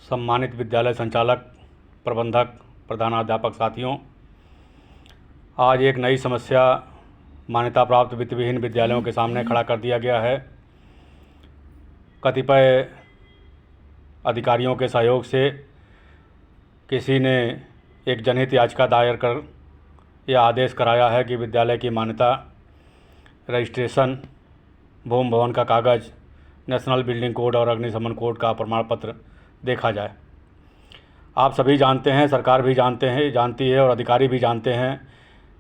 सम्मानित विद्यालय संचालक, प्रबंधक, प्रधानाध्यापक साथियों, आज एक नई समस्या मान्यता प्राप्त वित्त विहीन विद्यालयों के सामने खड़ा कर दिया गया है। कतिपय अधिकारियों के सहयोग से किसी ने एक जनहित याचिका दायर कर यह आदेश कराया है कि विद्यालय की मान्यता, रजिस्ट्रेशन, भूमि भवन का कागज़, नेशनल बिल्डिंग कोड और अग्निशमन कोड का प्रमाण पत्र देखा जाए। आप सभी जानते हैं, सरकार भी जानती है और अधिकारी भी जानते हैं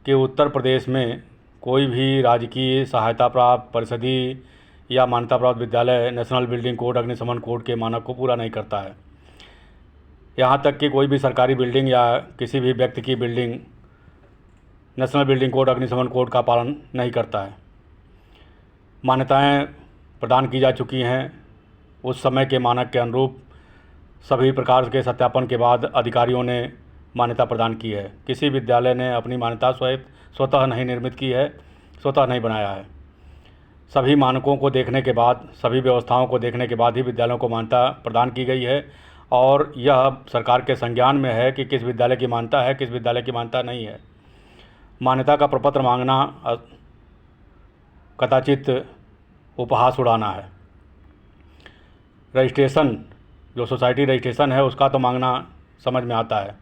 कि उत्तर प्रदेश में कोई भी राजकीय सहायता प्राप्त, परिषदीय या मान्यता प्राप्त विद्यालय नेशनल बिल्डिंग कोड, अग्निशमन कोड के मानक को पूरा नहीं करता है। यहाँ तक कि कोई भी सरकारी बिल्डिंग या किसी भी व्यक्ति की बिल्डिंग नेशनल बिल्डिंग कोड, अग्निशमन कोड का पालन नहीं करता है। मान्यताएं प्रदान की जा चुकी हैं, उस समय के मानक के अनुरूप सभी प्रकार के सत्यापन के बाद अधिकारियों ने मान्यता प्रदान की है। किसी विद्यालय ने अपनी मान्यता स्वतः नहीं निर्मित की है, स्वतः नहीं बनाया है। सभी मानकों को देखने के बाद, सभी व्यवस्थाओं को देखने के बाद ही विद्यालयों को मान्यता प्रदान की गई है और यह सरकार के संज्ञान में है कि किस विद्यालय की मान्यता है, किस विद्यालय की मान्यता नहीं है। मान्यता का प्रपत्र मांगना कदाचित उपहास उड़ाना है। रजिस्ट्रेशन, जो सोसाइटी रजिस्ट्रेशन है, उसका तो मांगना समझ में आता है।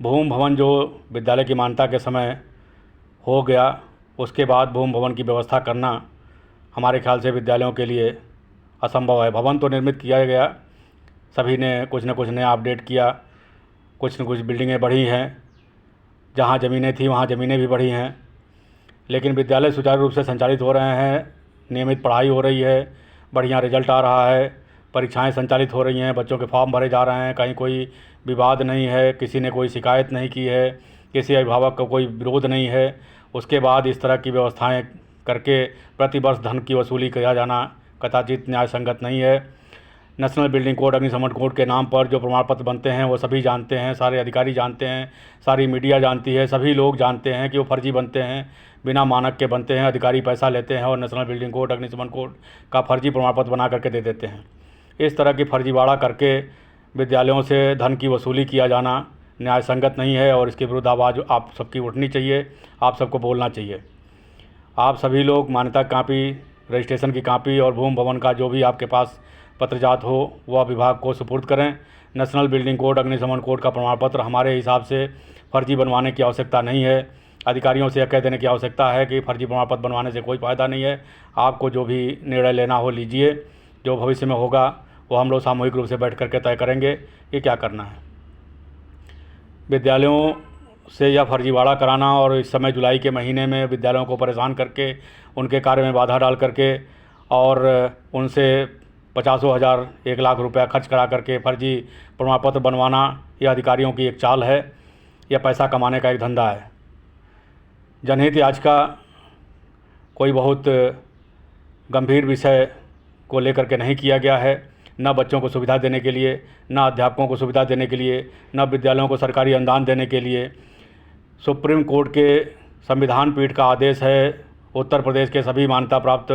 भूमि भवन जो विद्यालय की मान्यता के समय हो गया, उसके बाद भूमि भवन की व्यवस्था करना हमारे ख्याल से विद्यालयों के लिए असंभव है। भवन तो निर्मित किया गया, सभी ने कुछ न कुछ नया अपडेट किया, कुछ न कुछ बिल्डिंगें बढ़ी हैं, जहाँ ज़मीनें थी वहाँ ज़मीनें भी बढ़ी हैं, लेकिन विद्यालय सुचारू रूप से संचालित हो रहे हैं, नियमित पढ़ाई हो रही है, बढ़िया रिजल्ट आ रहा है, परीक्षाएं संचालित हो रही हैं, बच्चों के फॉर्म भरे जा रहे हैं, कहीं कोई विवाद नहीं है, किसी ने कोई शिकायत नहीं की है, किसी अभिभावक का कोई विरोध नहीं है। उसके बाद इस तरह की व्यवस्थाएं करके प्रतिवर्ष धन की वसूली किया जाना कदाचित न्याय संगत नहीं है। नेशनल बिल्डिंग कोड, अग्निशमन कोड के नाम पर जो प्रमाण पत्र बनते हैं वो सभी जानते हैं, सारे अधिकारी जानते हैं, सारी मीडिया जानती है, सभी लोग जानते हैं कि वो फर्जी बनते हैं, बिना मानक के बनते हैं। अधिकारी पैसा लेते हैं और नेशनल बिल्डिंग कोड, अग्निशमन कोड का फर्जी प्रमाण पत्र बना करके दे देते हैं। इस तरह की फर्जीवाड़ा करके विद्यालयों से धन की वसूली किया जाना न्याय संगत नहीं है और इसके विरुद्ध आवाज़ आप सबकी उठनी चाहिए, आप सबको बोलना चाहिए। आप सभी लोग मान्यता कापी, रजिस्ट्रेशन की कापी और भूमि भवन का जो भी आपके पास पत्रजात हो वह विभाग को सुपुर्द करें। नेशनल बिल्डिंग कोड, अग्निशमन कोड का प्रमाण पत्र हमारे हिसाब से फर्जी बनवाने की आवश्यकता नहीं है। अधिकारियों से यह कह देने की आवश्यकता है कि फर्जी प्रमाण पत्र बनवाने से कोई फ़ायदा नहीं है। आपको जो भी निर्णय लेना हो लीजिए, जो भविष्य में होगा वो हम लोग सामूहिक रूप से बैठ करके तय करेंगे कि क्या करना है। विद्यालयों से यह फर्जीवाड़ा कराना और इस समय जुलाई के महीने में विद्यालयों को परेशान करके, उनके कार्य में बाधा डाल करके और उनसे 50,000 हज़ार 1 लाख रुपया खर्च करा करके फर्जी प्रमाण पत्र बनवाना, यह अधिकारियों की एक चाल है, यह पैसा कमाने का एक धंधा है। जनहित याचिका कोई बहुत गंभीर विषय को लेकर के नहीं किया गया है, न बच्चों को सुविधा देने के लिए, न अध्यापकों को सुविधा देने के लिए, न विद्यालयों को सरकारी अनुदान देने के लिए। सुप्रीम कोर्ट के संविधान पीठ का आदेश है उत्तर प्रदेश के सभी मान्यता प्राप्त,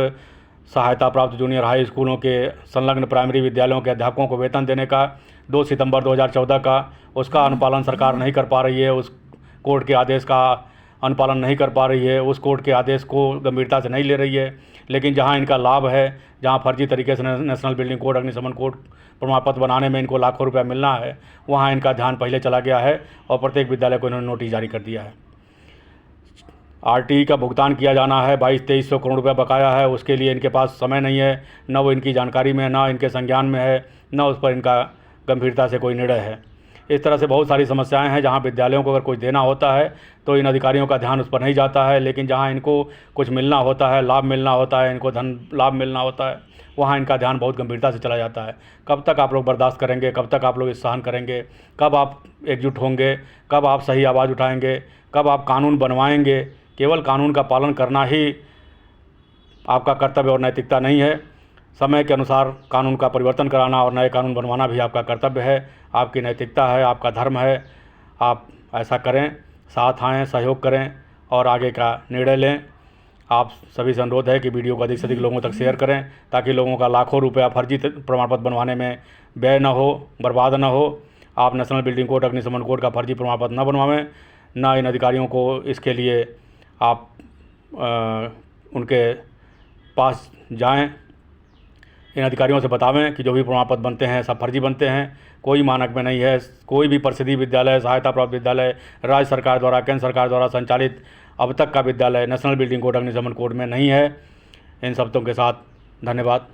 सहायता प्राप्त जूनियर हाई स्कूलों के संलग्न प्राइमरी विद्यालयों के अध्यापकों को वेतन देने का 2 सितंबर 2014 का। उसका अनुपालन सरकार नहीं कर पा रही है, उस कोर्ट के आदेश का अनुपालन नहीं कर पा रही है, उस कोर्ट के आदेश को गंभीरता से नहीं ले रही है। लेकिन जहां इनका लाभ है, जहां फर्जी तरीके से नेशनल बिल्डिंग कोड, अग्निशमन कोड प्रमाण पत्र बनाने में इनको लाखों रुपया मिलना है, वहां इनका ध्यान पहले चला गया है और प्रत्येक विद्यालय को इन्होंने नोटिस जारी कर दिया है। आरटीई का भुगतान किया जाना है, 2200-2300 करोड़ रुपया बकाया है, उसके लिए इनके पास समय नहीं है, न वो इनकी जानकारी में है, न इनके संज्ञान में है, न उस पर इनका गंभीरता से कोई निर्णय है। इस तरह से बहुत सारी समस्याएं हैं। जहां विद्यालयों को अगर कुछ देना होता है तो इन अधिकारियों का ध्यान उस पर नहीं जाता है, लेकिन जहां इनको कुछ मिलना होता है, लाभ मिलना होता है, इनको धन लाभ मिलना होता है, वहां इनका ध्यान बहुत गंभीरता से चला जाता है। कब तक आप लोग बर्दाश्त करेंगे, कब तक आप लोग इस सहन करेंगे, कब आप एकजुट होंगे, कब आप सही आवाज़ उठाएंगे, कब आप कानून बनवाएंगे? केवल कानून का पालन करना ही आपका कर्तव्य और नैतिकता नहीं है। समय के अनुसार कानून का परिवर्तन कराना और नए कानून बनवाना भी आपका कर्तव्य है, आपकी नैतिकता है, आपका धर्म है। आप ऐसा करें, साथ आएँ, सहयोग करें और आगे का निर्णय लें। आप सभी से अनुरोध है कि वीडियो को अधिक से अधिक लोगों तक शेयर करें, ताकि लोगों का लाखों रुपया फर्जी प्रमाण पत्र बनवाने में व्यय न हो, बर्बाद न हो। आप नेशनल बिल्डिंग कोड, अग्निशमन कोड का फर्जी प्रमाण पत्र न बनवाएं, ना इन अधिकारियों को इसके लिए आप उनके पास जाएं। इन अधिकारियों से बतावें कि जो भी प्रमाण पत्र बनते हैं सब फर्जी बनते हैं, कोई मानक में नहीं है। कोई भी परिषदीय विद्यालय, सहायता प्राप्त विद्यालय, राज्य सरकार द्वारा, केंद्र सरकार द्वारा संचालित अब तक का विद्यालय नेशनल बिल्डिंग कोड, अग्निशमन कोड में नहीं है। इन शब्दों के साथ धन्यवाद।